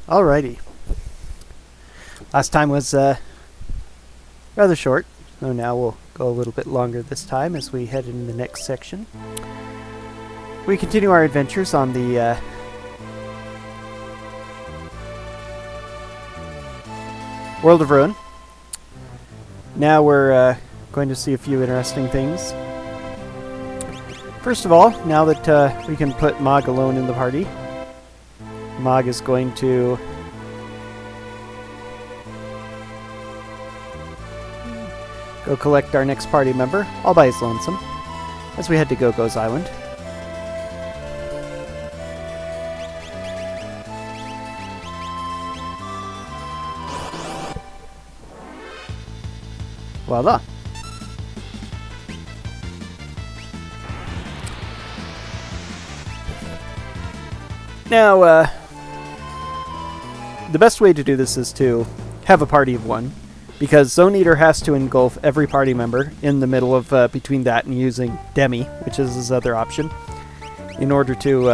Alrighty. Last time was rather short, so now we'll go a little bit longer this time as we head into the next section. We continue our adventures on the World of Ruin. Now we're going to see a few interesting things. First of all, now that we can put Mog alone in the party, Mog is going to go collect our next party member, all by his lonesome, as we head to Gogo's Island. Voila. Now, the best way to do this is to have a party of one, because Zone Eater has to engulf every party member in the middle of between that and using Demi, which is his other option, in order to...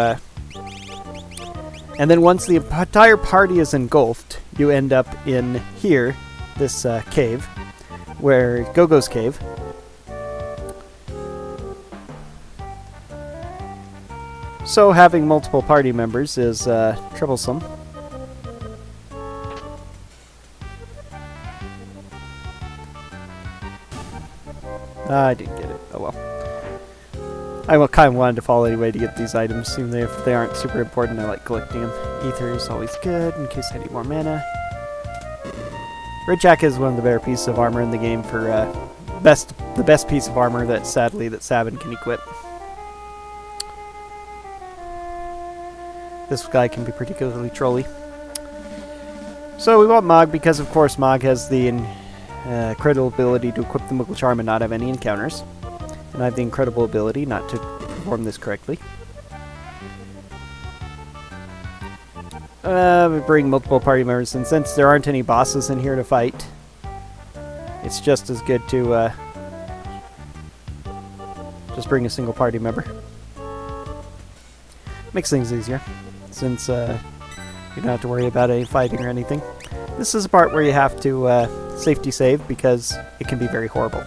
and then once the entire party is engulfed, you end up in here, this cave, where Gogo's cave. So having multiple party members is troublesome. I didn't get it. Oh well. I kind of wanted to follow anyway to get these items, even if they aren't super important. I like collecting them. Ether is always good in case I need more mana. Red Jacket is one of the better pieces of armor in the game for the best piece of armor that sadly that Sabin can equip. This guy can be particularly trolly. So we want Mog because of course Mog has the incredible ability to equip the Moogle Charm and not have any encounters. And I have the incredible ability not to perform this correctly. We bring multiple party members, and since there aren't any bosses in here to fight, it's just as good to just bring a single party member. Makes things easier, since you don't have to worry about any fighting or anything. This is a part where you have to safety save, because it can be very horrible.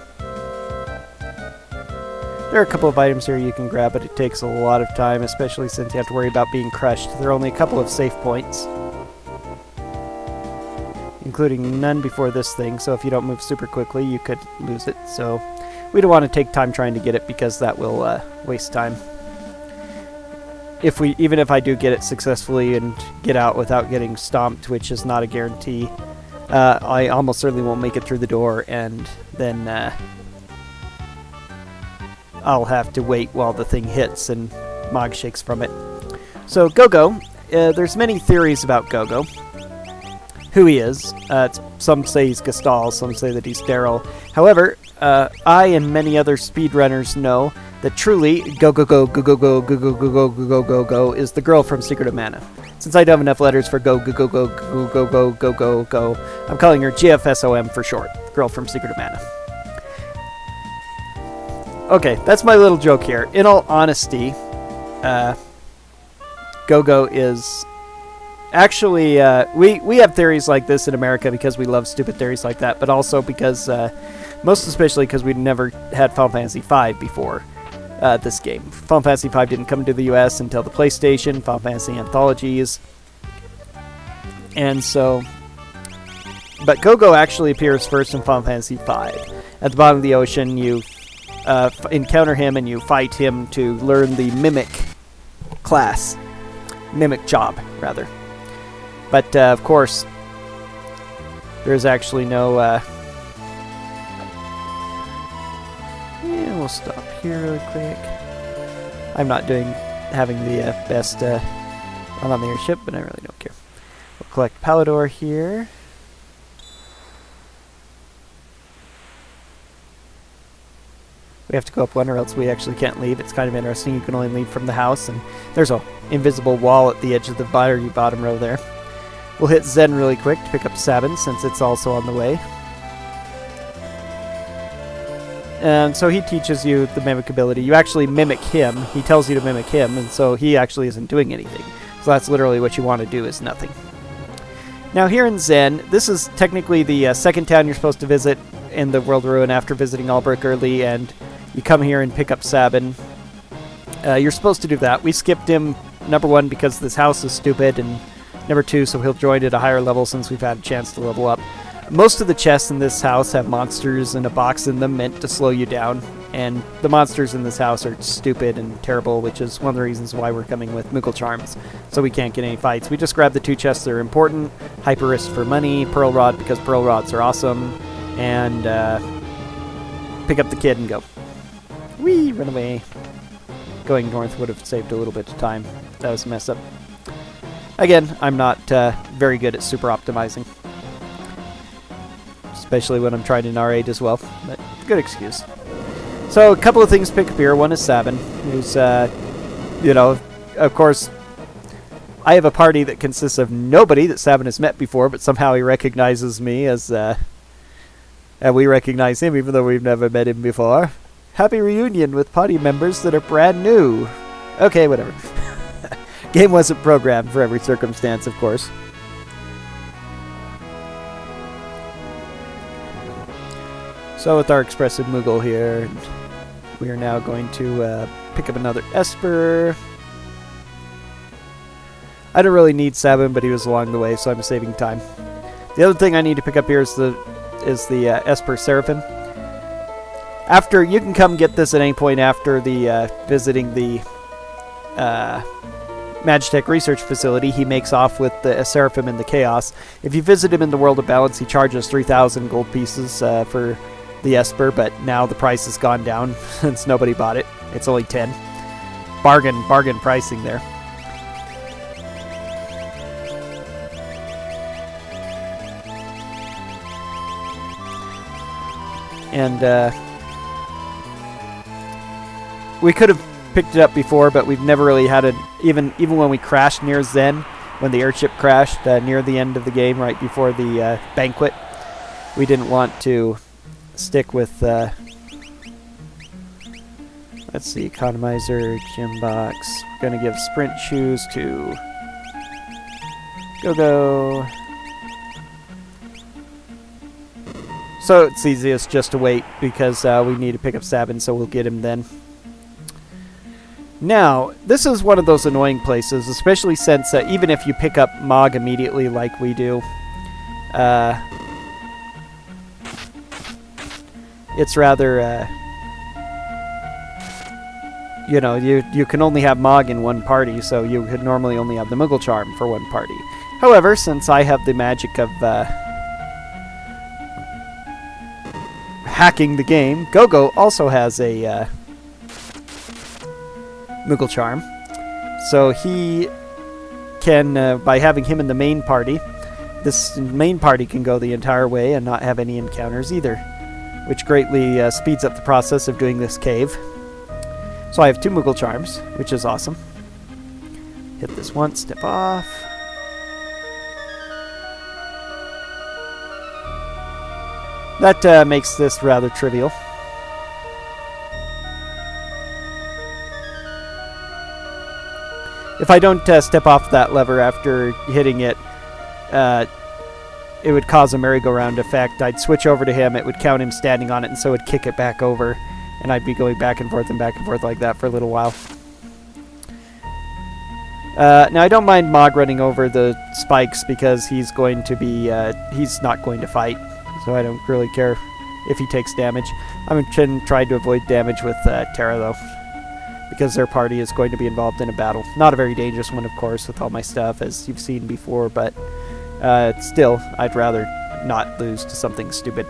There are a couple of items here you can grab, but it takes a lot of time, especially since you have to worry about being crushed. There are only a couple of safe points, including none before this thing, so if you don't move super quickly, you could lose it. So we don't want to take time trying to get it, because that will waste time. Even if I do get it successfully and get out without getting stomped, which is not a guarantee, I almost certainly won't make it through the door, and then I'll have to wait while the thing hits and Mog shakes from it. So Gogo, there's many theories about Gogo, who he is. Some say he's Gestal, some say that he's Daryl. However, I and many other speedrunners know that truly Go is the girl from Secret of Mana. Since I don't have enough letters for go, I'm calling her GFSOM for short, girl from Secret of Mana. Okay, that's my little joke here. In all honesty, Gogo is... Actually, we have theories like this in America because we love stupid theories like that, but also because, most especially because we'd never had Final Fantasy V before this game. Final Fantasy V didn't come to the US until the PlayStation, Final Fantasy Anthologies, and so... But Gogo actually appears first in Final Fantasy V. At the bottom of the ocean, you encounter him and you fight him to learn the Mimic class. Mimic job, rather. But, of course, there's actually no... Yeah, we'll stop here really quick. I'm not having the best run on the airship, but I really don't care. We'll collect Palador here. We have to go up one or else we actually can't leave. It's kind of interesting. You can only leave from the house, and there's a invisible wall at the edge of the bottom row there. We'll hit Zen really quick to pick up Sabin, since it's also on the way. And so he teaches you the mimic ability. You actually mimic him. He tells you to mimic him, and so he actually isn't doing anything. So that's literally what you want to do, is nothing. Now here in Zen, this is technically the second town you're supposed to visit in the World Ruin after visiting Albrecht early, and you come here and pick up Sabin. You're supposed to do that. We skipped him, number 1, because this house is stupid, and number 2, so he'll join at a higher level since we've had a chance to level up. Most of the chests in this house have monsters and a box in them meant to slow you down, and the monsters in this house are stupid and terrible, which is one of the reasons why we're coming with Moogle Charms, so we can't get any fights. We just grab the 2 chests that are important, Hyperist for money, Pearl Rod because Pearl Rods are awesome, and pick up the kid and go. Whee! Run away. Going north would have saved a little bit of time. That was a mess up. Again, I'm not very good at super optimizing. Especially when I'm trying to narrate as well, but good excuse. So, a couple of things to pick up here. One is Sabin, who's, you know, of course, I have a party that consists of nobody that Sabin has met before, but somehow he recognizes me as, and we recognize him even though we've never met him before. Happy reunion with party members that are brand new. Okay, whatever. Game wasn't programmed for every circumstance, of course. So with our expressive Moogle here, we are now going to pick up another Esper. I don't really need Sabin, but he was along the way, so I'm saving time. The other thing I need to pick up here is the Esper Seraphim. After, you can come get this at any point after the visiting the Magitech Research Facility. He makes off with the Seraphim in the Chaos. If you visit him in the World of Balance, he charges 3,000 gold pieces for the Esper, but now the price has gone down since nobody bought it. It's only 10. Bargain pricing there. And we could have picked it up before, but we've never really had it. Even when we crashed near Zen, when the airship crashed near the end of the game, right before the banquet, we didn't want to stick with, let's see, economizer, gym box. We're going to give sprint shoes to Go. So it's easiest just to wait because we need to pick up Sabin, so we'll get him then. Now, this is one of those annoying places, especially since even if you pick up Mog immediately like we do, it's rather, you know, you can only have Mog in one party, so you could normally only have the Moogle Charm for one party. However, since I have the magic of hacking the game, Gogo also has a Moogle Charm. So he can, by having him in the main party, this main party can go the entire way and not have any encounters either, which greatly speeds up the process of doing this cave. So I have 2 Moogle Charms, which is awesome. Hit this once, step off. That makes this rather trivial. If I don't step off that lever after hitting it, it would cause a merry-go-round effect. I'd switch over to him, it would count him standing on it, and so it would kick it back over, and I'd be going back and forth like that for a little while. Now, I don't mind Mog running over the spikes because he's going to be, he's not going to fight, so I don't really care if he takes damage. I'm trying to avoid damage with Terra, though, because their party is going to be involved in a battle. Not a very dangerous one, of course, with all my stuff, as you've seen before, but still, I'd rather not lose to something stupid.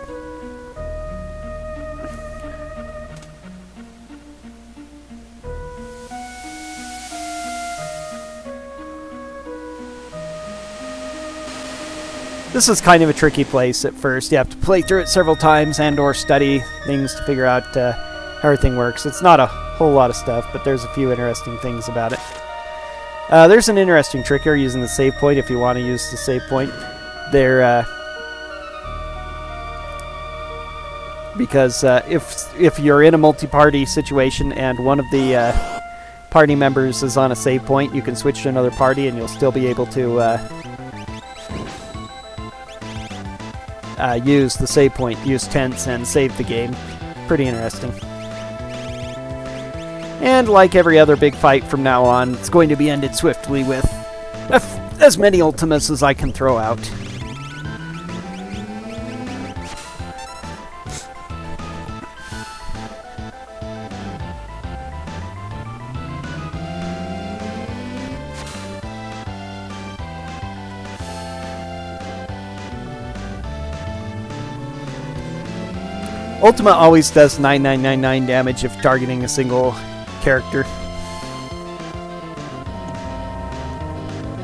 This is kind of a tricky place at first. You have to play through it several times and or study things to figure out how everything works. It's not a whole lot of stuff, but there's a few interesting things about it. There's an interesting trick here using the save point if you want to use the save point. Because if you're in a multi-party situation and one of the party members is on a save point, you can switch to another party and you'll still be able to use the save point, use tense, and save the game. Pretty interesting. And like every other big fight from now on, it's going to be ended swiftly with as many Ultimas as I can throw out. Ultima always does 9999 damage if targeting a single character.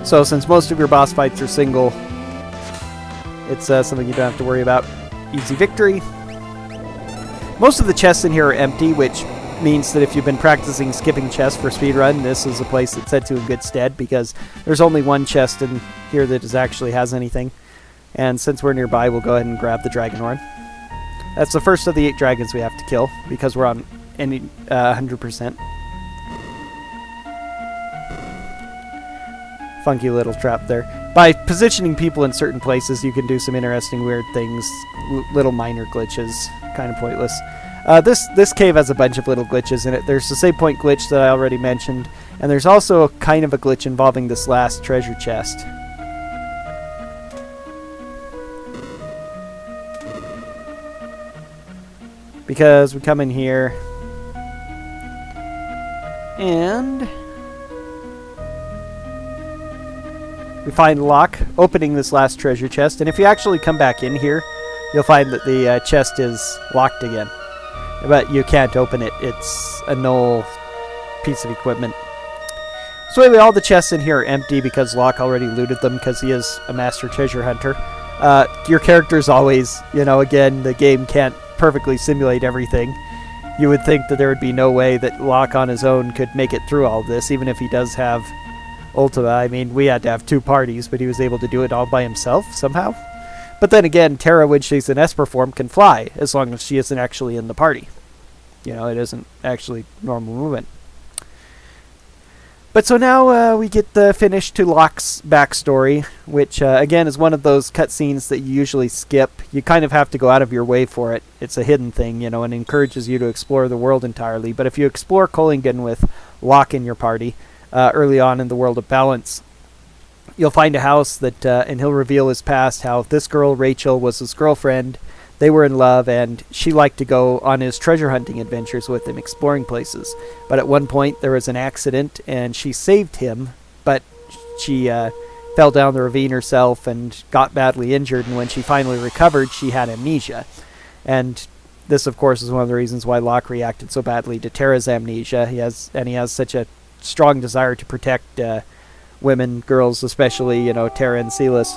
So since most of your boss fights are single, it's something you don't have to worry about. Easy victory. Most of the chests in here are empty, which means that if you've been practicing skipping chests for speedrun, this is a place that sets you in good stead, because there's only one chest in here that actually has anything. And since we're nearby, we'll go ahead and grab the dragon horn. That's the first of the 8 dragons we have to kill, because we're on 100%. Funky little trap there. By positioning people in certain places, you can do some interesting weird things, little minor glitches, kind of pointless. This cave has a bunch of little glitches in it. There's the save point glitch that I already mentioned, and there's also kind of a glitch involving this last treasure chest. Because we come in here and we find Locke opening this last treasure chest, and if you actually come back in here, you'll find that the chest is locked again. But you can't open it. It's a null piece of equipment. So anyway, all the chests in here are empty because Locke already looted them because he is a master treasure hunter. Your character's always, again, the game can't perfectly simulate everything. You would think that there would be no way that Locke on his own could make it through all of this, even if he does have Ultima. I mean, we had to have 2 parties, but he was able to do it all by himself somehow. But then again, Terra, when she's in Esper form, can fly, as long as she isn't actually in the party. It isn't actually normal movement. But so now we get the finish to Locke's backstory, which again is one of those cutscenes that you usually skip. You kind of have to go out of your way for it. It's a hidden thing, and encourages you to explore the world entirely. But if you explore Kohlingen with Locke in your party early on in the World of Balance, you'll find a house that, and he'll reveal his past, how this girl, Rachel, was his girlfriend. They were in love, and she liked to go on his treasure hunting adventures with him, exploring places. But at one point, there was an accident, and she saved him, but she fell down the ravine herself and got badly injured, and when she finally recovered, she had amnesia. And this, of course, is one of the reasons why Locke reacted so badly to Terra's amnesia. He has such a strong desire to protect women, girls especially, Terra and Silas,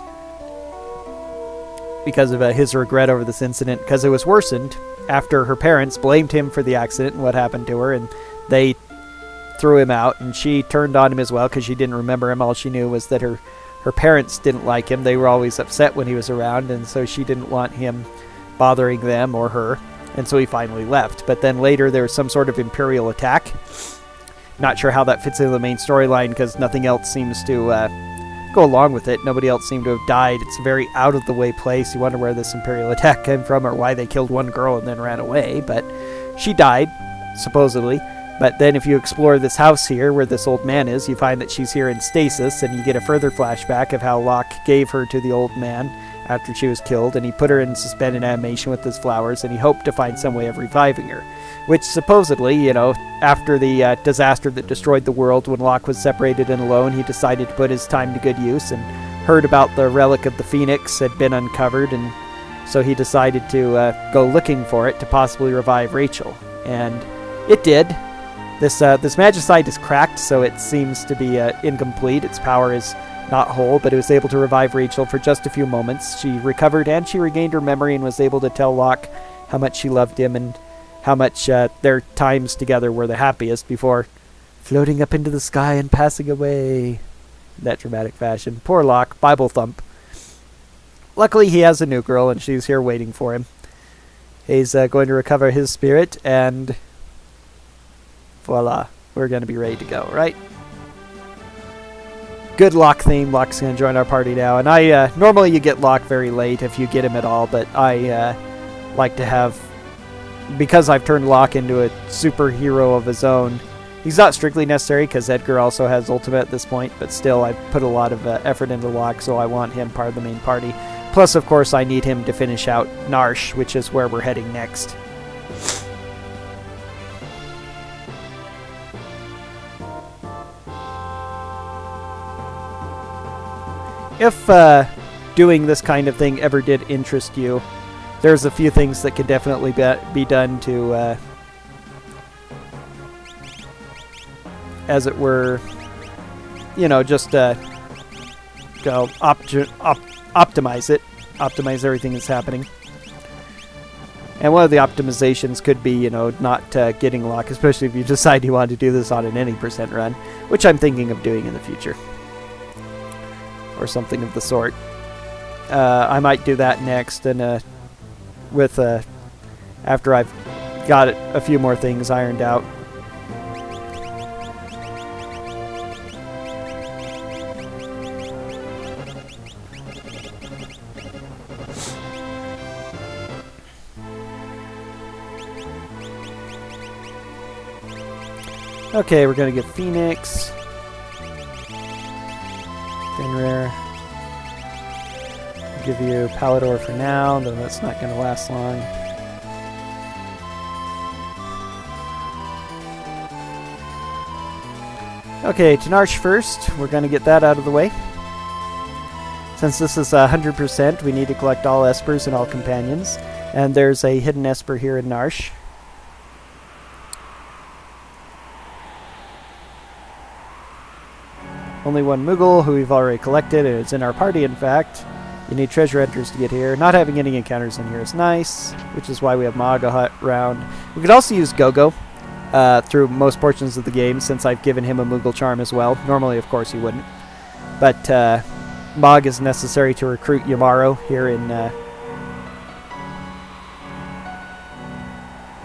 because of his regret over this incident, because it was worsened after her parents blamed him for the accident and what happened to her, and they threw him out, and she turned on him as well because she didn't remember him. All she knew was that her parents didn't like him. They were always upset when he was around, and so she didn't want him bothering them or her, and so he finally left. But then later there was some sort of Imperial attack. Not sure how that fits into the main storyline because nothing else seems to go along with it. Nobody else seemed to have died. It's a very out-of-the-way place. You wonder where this Imperial attack came from or why they killed one girl and then ran away. But she died, supposedly. But then if you explore this house here where this old man is, you find that she's here in stasis, and you get a further flashback of how Locke gave her to the old man after she was killed, and he put her in suspended animation with his flowers, and he hoped to find some way of reviving her. Which supposedly, after the disaster that destroyed the world, when Locke was separated and alone, he decided to put his time to good use and heard about the relic of the Phoenix had been uncovered, and so he decided to go looking for it to possibly revive Rachel. And it did. This Magicite is cracked, so it seems to be incomplete. Its power is not whole, but it was able to revive Rachel for just a few moments. She recovered and she regained her memory and was able to tell Locke how much she loved him and how much their times together were the happiest before floating up into the sky and passing away in that dramatic fashion. Poor Locke, Bible thump. Luckily, he has a new girl, and she's here waiting for him. He's going to recover his spirit, and voila, we're going to be ready to go, right? good Locke theme. Locke's going to join our party now. And I normally you get Locke very late if you get him at all, but I like to have, because I've turned Locke into a superhero of his own. He's not strictly necessary because Edgar also has Ultima at this point, but still I've put a lot of effort into Locke, so I want him part of the main party. Plus, of course, I need him to finish out Narsh, which is where we're heading next. If doing this kind of thing ever did interest you, there's a few things that could definitely be done to, as it were, you know, just go optimize it, optimize everything that's happening. And one of the optimizations could be, you know, not getting Locke, especially if you decide you want to do this on an any % run, which I'm thinking of doing in the future. Or something of the sort. I might do that next, and with after I've got a few more things ironed out. Okay, we're gonna get Phoenix. Fenrir. Give you Palador for now, though that's not going to last long. Okay, to Narsh first. We're going to get that out of the way. Since this is 100%, we need to collect all Espers and all companions. And there's a hidden Esper here in Narsh. Only one Moogle, who we've already collected, and it's in our party, in fact. You need treasure hunters to get here. Not having any encounters in here is nice, which is why we have Maga Hut round. We could also use Gogo through most portions of the game, since I've given him a Moogle charm as well. Normally, of course, he wouldn't. But Mog is necessary to recruit Yamaro here in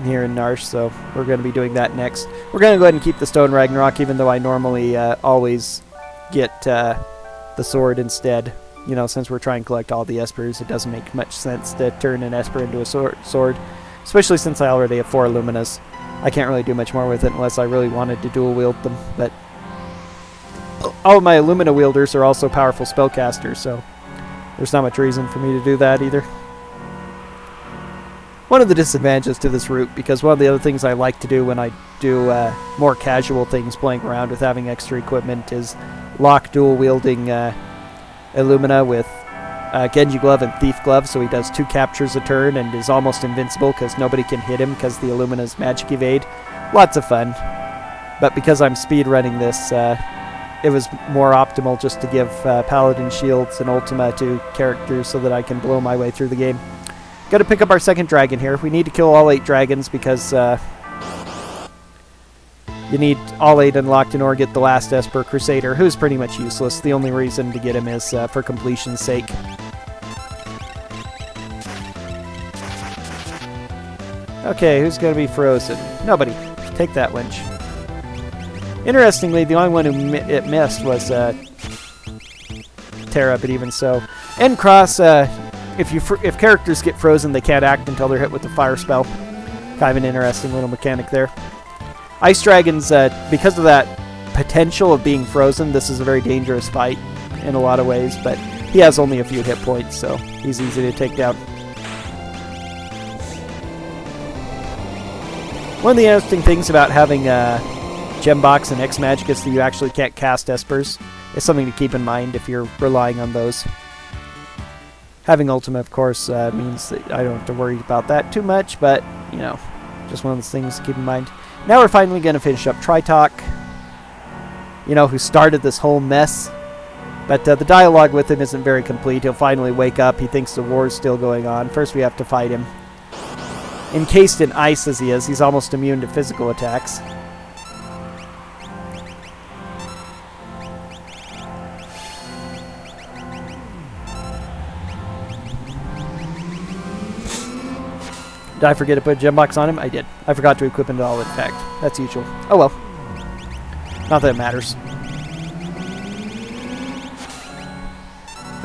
Narsh, so we're going to be doing that next. We're going to go ahead and keep the Stone Ragnarok, even though I normally always get the sword instead. You know, since we're trying to collect all the Espers, it doesn't make much sense to turn an Esper into a sword, especially since I already have 4 Illuminas. I can't really do much more with it unless I really wanted to dual wield them, but all of my Illumina wielders are also powerful spellcasters, so there's not much reason for me to do that either. One of the disadvantages to this route, because one of the other things I like to do when I do more casual things playing around with having extra equipment, is lock dual wielding Illumina with Genji Glove and Thief Glove, so he does 2 captures a turn and is almost invincible because nobody can hit him because the Illumina's magic evade. Lots of fun. But because I'm speedrunning this, it was more optimal just to give Paladin shields and Ultima to characters so that I can blow my way through the game. Got to pick up our second dragon here. We need to kill all 8 dragons because you need all 8 unlocked in order to get the last Esper Crusader, who's pretty much useless. The only reason to get him is for completion's sake. Okay, who's going to be frozen? Nobody. Take that, wench. Interestingly, the only one who it missed was Terra, but even so. End cross, if characters get frozen, they can't act until they're hit with the fire spell. Kind of an interesting little mechanic there. Ice Dragons, because of that potential of being frozen, this is a very dangerous fight in a lot of ways, but he has only a few hit points, so he's easy to take down. One of the interesting things about having Gembox and X-Magic is that you actually can't cast Espers. It's something to keep in mind if you're relying on those. Having Ultima, of course, means that I don't have to worry about that too much, but, you know, just one of those things to keep in mind. Now we're finally going to finish up Tritok, you know, who started this whole mess. But the dialogue with him isn't very complete. He'll finally wake up. He thinks the war's still going on. First we have to fight him. Encased in ice as he is, he's almost immune to physical attacks. Did I forget to put a gem box on him? I did. I forgot to equip him at all, in fact. That's usual. Oh well. Not that it matters.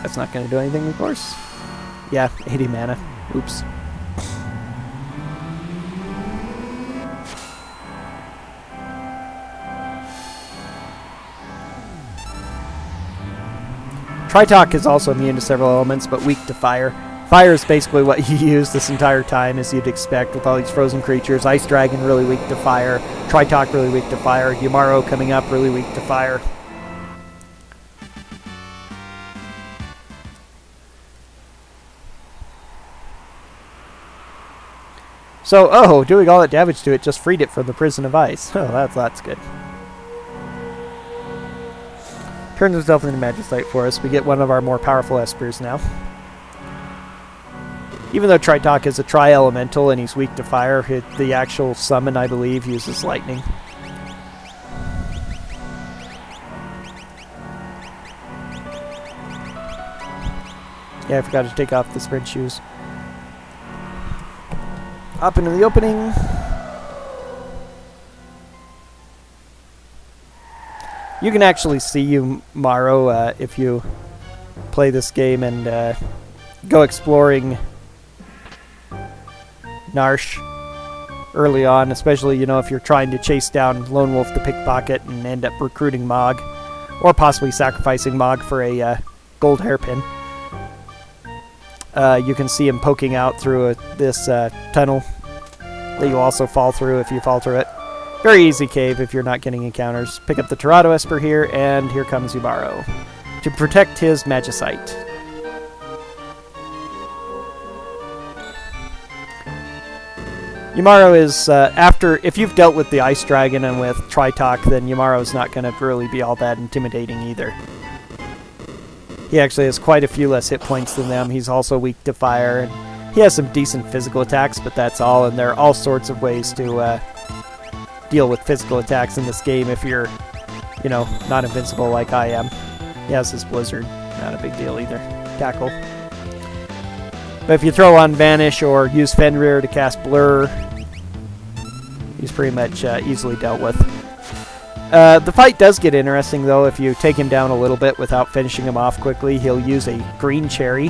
That's not going to do anything, of course. Yeah, 80 mana. Oops. Tritalk is also immune to several elements, but weak to fire. Fire is basically what you use this entire time, as you'd expect with all these frozen creatures. Ice Dragon, really weak to fire. Tritalk, really weak to fire. Yumaro coming up, really weak to fire. So, oh, doing all that damage to it just freed it from the prison of ice. Oh, that's good. Turns himself into Magicite for us. We get one of our more powerful Espers now. Even though Tritalk is a tri-elemental and he's weak to fire, the actual summon, I believe, uses lightning. Yeah, I forgot to take off the sprint shoes. Up into the opening. You can actually see Yumaro if you play this game and go exploring Narsh early on, especially, you know, if you're trying to chase down Lone Wolf the Pickpocket and end up recruiting Mog, or possibly sacrificing Mog for a gold hairpin. You can see him poking out through this tunnel that you also fall through if you fall through it. Very easy cave if you're not getting encounters. Pick up the Torado Esper here, and here comes Yumaro to protect his Magicite. Yumaro is, if you've dealt with the Ice Dragon and with Tritalk, then Yumaro's not going to really be all that intimidating either. He actually has quite a few less hit points than them. He's also weak to fire. And he has some decent physical attacks, but that's all, and there are all sorts of ways to deal with physical attacks in this game if you're, you know, not invincible like I am. He has his Blizzard. Not a big deal either. Tackle. But if you throw on Vanish or use Fenrir to cast Blur, he's pretty much easily dealt with. The fight does get interesting, though, if you take him down a little bit without finishing him off quickly. He'll use a Green Cherry,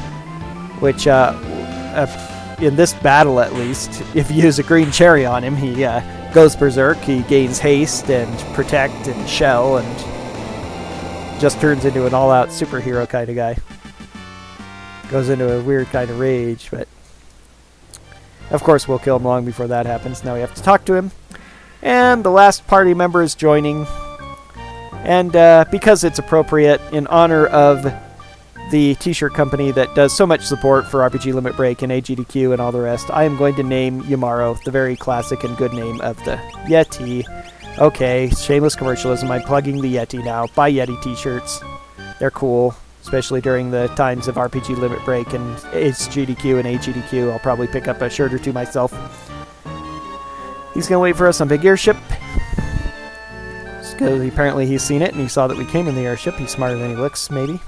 which, in this battle at least, if you use a Green Cherry on him, he goes berserk. He gains haste and protect and shell and just turns into an all-out superhero kind of guy. Goes into a weird kind of rage, but of course we'll kill him long before that happens. Now we have to talk to him. And the last party member is joining. And because it's appropriate, in honor of the t-shirt company that does so much support for RPG Limit Break and AGDQ and all the rest, I am going to name Yumaro the very classic and good name of the Yeti. Okay, shameless commercialism. I'm plugging the Yeti now. Buy Yeti t-shirts. They're cool, especially during the times of RPG Limit Break and HGDQ and AGDQ. I'll probably pick up a shirt or two myself. He's going to wait for us on Big Airship. Because apparently he's seen it and he saw that we came in the airship. He's smarter than he looks, maybe.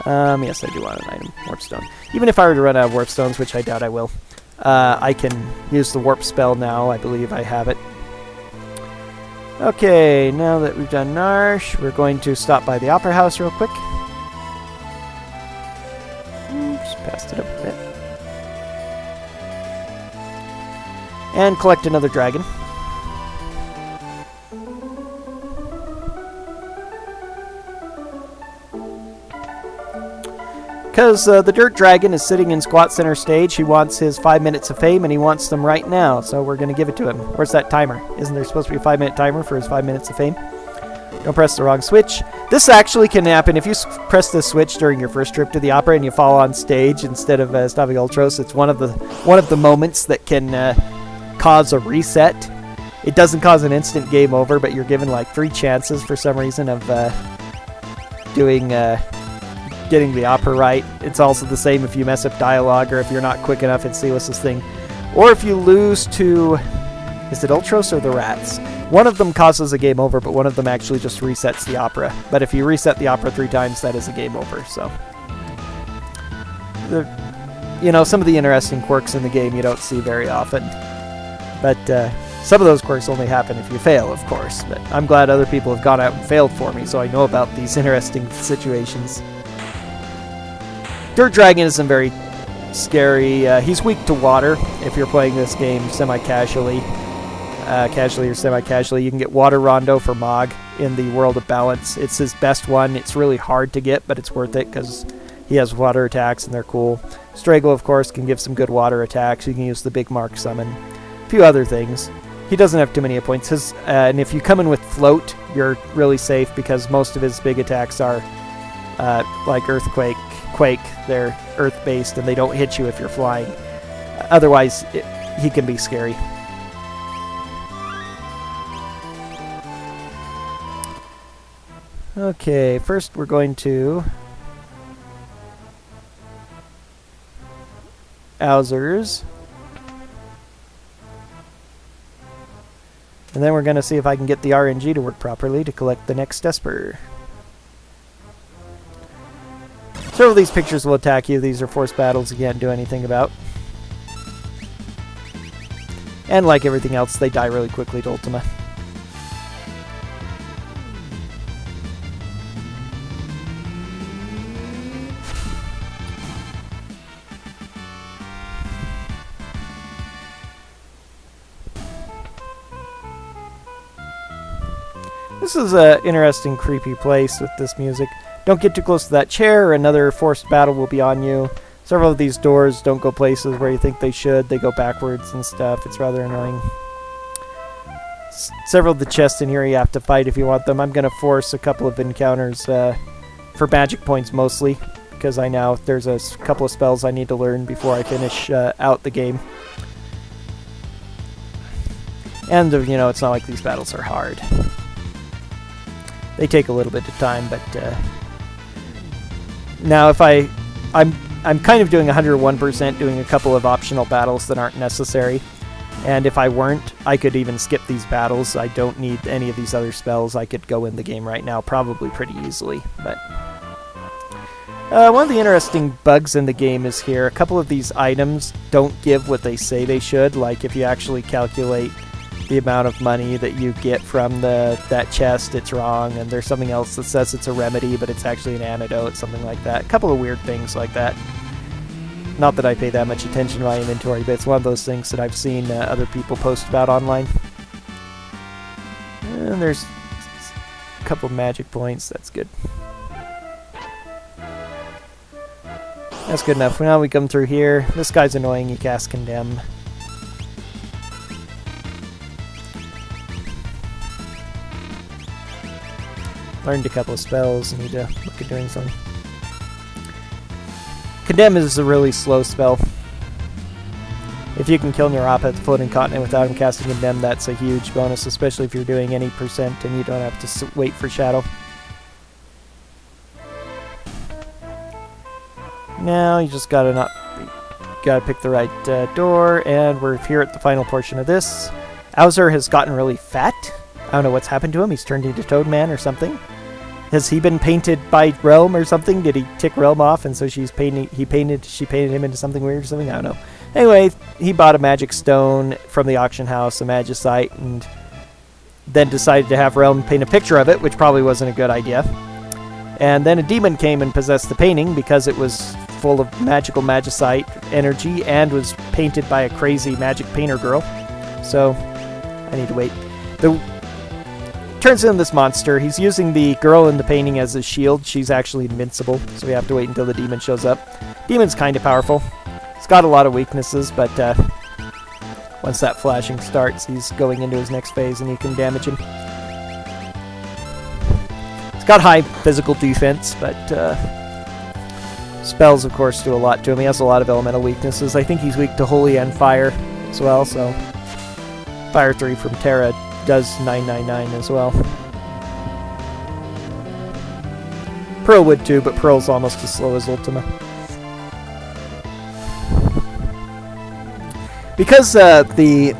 Yes, I do want an item. Warpstone. Even if I were to run out of Warpstones, which I doubt I will, I can use the Warp spell now. I believe I have it. Okay, now that we've done Narsh, we're going to stop by the Opera House real quick. Just passed it up a bit. And collect another dragon. Because the Dirt Dragon is sitting in Squat Center Stage. He wants his 5 minutes of fame, and he wants them right now, so we're going to give it to him. Where's that timer? Isn't there supposed to be a 5-minute timer for his 5 minutes of fame? Don't press the wrong switch. This actually can happen if you press this switch during your first trip to the opera and you fall on stage instead of stopping Ultros. It's one of the moments that can cause a reset. It doesn't cause an instant game over, but you're given like 3 chances for some reason of getting the opera right. It's also the same if you mess up dialogue or if you're not quick enough in Silas's thing. Or if you lose to... Is it Ultros or the Rats? One of them causes a game over, but one of them actually just resets the opera. But if you reset the opera 3 times, that is a game over, so... some of the interesting quirks in the game you don't see very often. But some of those quirks only happen if you fail, of course. But I'm glad other people have gone out and failed for me, so I know about these interesting situations. Dirt Dragon isn't very scary. He's weak to water. If you're playing this game semi-casually, casually or semi-casually, you can get Water Rondo for Mog in the World of Balance. It's his best one. It's really hard to get, but it's worth it because he has water attacks and they're cool. Strago, of course, can give some good water attacks. You can use the Big Mark Summon. A few other things. He doesn't have too many hit points. And if you come in with Float, you're really safe because most of his big attacks are like Earthquake, Quake. They're Earth-based and they don't hit you if you're flying. Otherwise, he can be scary. Okay, first we're going to Owzers. And then we're going to see if I can get the RNG to work properly to collect the next Esper. Several of these pictures will attack you. These are forced battles you can't do anything about. And like everything else, they die really quickly to Ultima. This is an interesting, creepy place with this music. Don't get too close to that chair or another forced battle will be on you. Several of these doors don't go places where you think they should. They go backwards and stuff. It's rather annoying. Several of the chests in here you have to fight if you want them. I'm going to force a couple of encounters for magic points mostly, because I know there's a couple of spells I need to learn before I finish out the game. And, you know, it's not like these battles are hard. They take a little bit of time, but now if I'm kind of doing 101%, doing a couple of optional battles that aren't necessary, and if I weren't, I could even skip these battles. I don't need any of these other spells. I could go in the game right now probably pretty easily, but one of the interesting bugs in the game is here. A couple of these items don't give what they say they should, like if you actually calculate the amount of money that you get from that chest, it's wrong, and there's something else that says it's a remedy, but it's actually an antidote, something like that. A couple of weird things like that. Not that I pay that much attention to my inventory, but it's one of those things that I've seen other people post about online. And there's a couple of magic points, that's good. That's good enough. Now we come through here. This guy's annoying, you cast Condemn. Learned a couple of spells. Need to look at doing something. Condemn is a really slow spell. If you can kill Nirapa at the floating continent without him casting Condemn, that's a huge bonus, especially if you're doing any percent and you don't have to wait for Shadow. Now you just gotta pick the right door, and we're here at the final portion of this. Owzer has gotten really fat. I don't know what's happened to him. He's turned into Toadman or something. Has he been painted by Realm or something? Did he tick Realm off and so she painted him into something weird or something? I don't know. Anyway, he bought a magic stone from the auction house, a magicite, and then decided to have Realm paint a picture of it, which probably wasn't a good idea. And then a demon came and possessed the painting because it was full of magical magicite energy and was painted by a crazy magic painter girl. So, I need to wait. Turns into this monster. He's using the girl in the painting as a shield. She's actually invincible, so we have to wait until the demon shows up. Demon's kind of powerful. He's got a lot of weaknesses, but once that flashing starts, he's going into his next phase and you can damage him. He's got high physical defense, but spells, of course, do a lot to him. He has a lot of elemental weaknesses. I think he's weak to Holy and Fire as well, so Fire 3 from Terra does 999 as well. Pearl would too, but Pearl's almost as slow as Ultima. Because the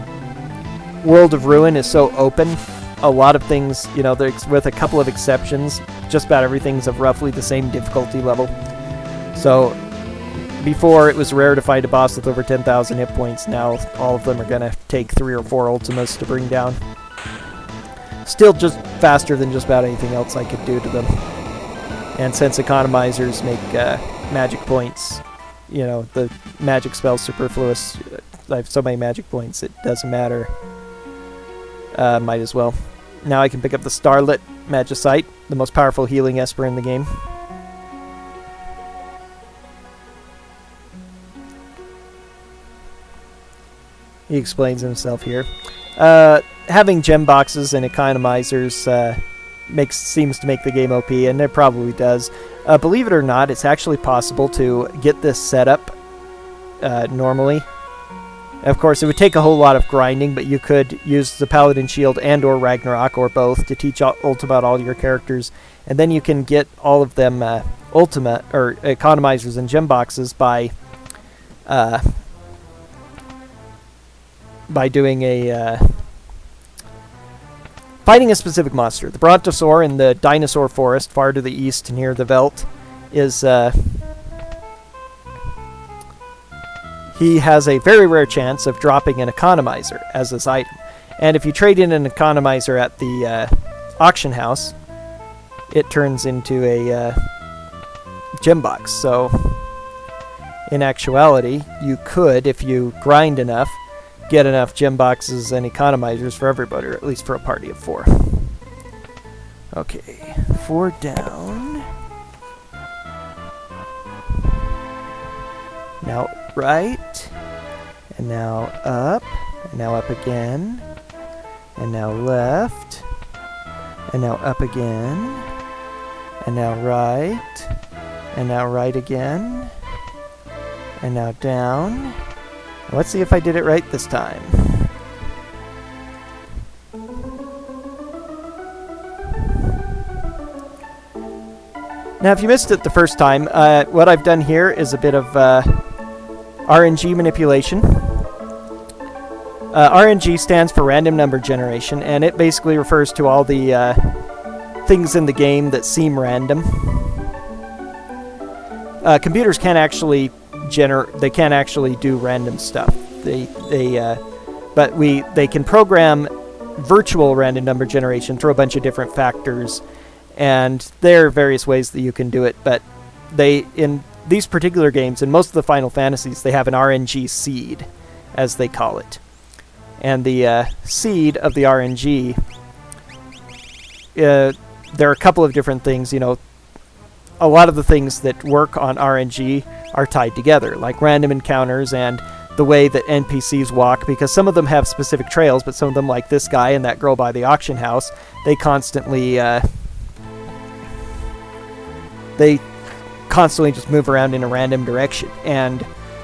World of Ruin is so open, a lot of things, you know, with a couple of exceptions, just about everything's of roughly the same difficulty level. So, before it was rare to fight a boss with over 10,000 hit points. Now all of them are going to take 3 or 4 Ultimas to bring down. Still just faster than just about anything else I could do to them. And since economizers make magic points. You know, the magic spell's superfluous. I have so many magic points, it doesn't matter. Might as well. Now I can pick up the Starlit Magicite, the most powerful healing Esper in the game. He explains himself here. Having gem boxes and economizers seems to make the game OP, and it probably does. Believe it or not, it's actually possible to get this set up normally. Of course, it would take a whole lot of grinding, but you could use the Paladin Shield and or Ragnarok, or both, to teach Ultima all your characters, and then you can get all of them Ultima, or economizers and gem boxes by doing a... fighting a specific monster. The Brontosaur in the Dinosaur Forest, far to the east near the Veldt, is... he has a very rare chance of dropping an economizer as this item. And if you trade in an economizer at the auction house, it turns into a gem box. So, in actuality, you could, if you grind enough, get enough gem boxes and economizers for everybody, or at least for a party of 4. Okay, 4 down. Now right, and now up, and now up again, and now left, and now up again, and now right again, and now down. Let's see if I did it right this time. Now, if you missed it the first time, what I've done here is a bit of RNG manipulation. RNG stands for random number generation, and it basically refers to all the things in the game that seem random. Computers can't actually can't actually do random stuff. They can program virtual random number generation through a bunch of different factors, and there are various ways that you can do it. But in these particular games, in most of the Final Fantasies, they have an RNG seed, as they call it. And the seed of the RNG, there are a couple of different things. You know, a lot of the things that work on RNG are tied together, like random encounters and the way that NPCs walk, because some of them have specific trails, but some of them, like this guy and that girl by the auction house, they constantly just move around in a random direction. And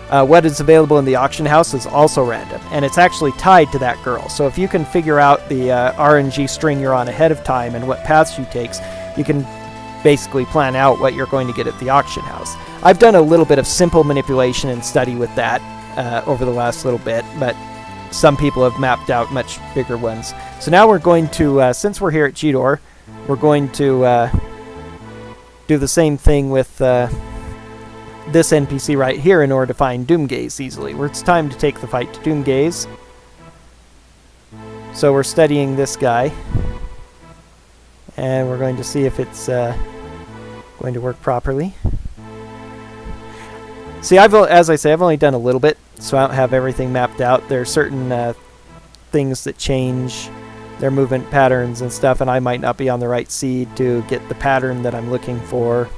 what is available in the auction house is also random, and it's actually tied to that girl. So if you can figure out the RNG string you're on ahead of time and what path she takes, you can basically plan out what you're going to get at the auction house. I've done a little bit of simple manipulation and study with that over the last little bit, but some people have mapped out much bigger ones. So now we're going to, since we're here at G-Door, we're going to do the same thing with this NPC right here in order to find Doomgaze easily. It's time to take the fight to Doomgaze. So we're studying this guy, and we're going to see if it's going to work properly. See, as I say, I've only done a little bit, so I don't have everything mapped out. There are certain things that change their movement patterns and stuff, and I might not be on the right seed to get the pattern that I'm looking for.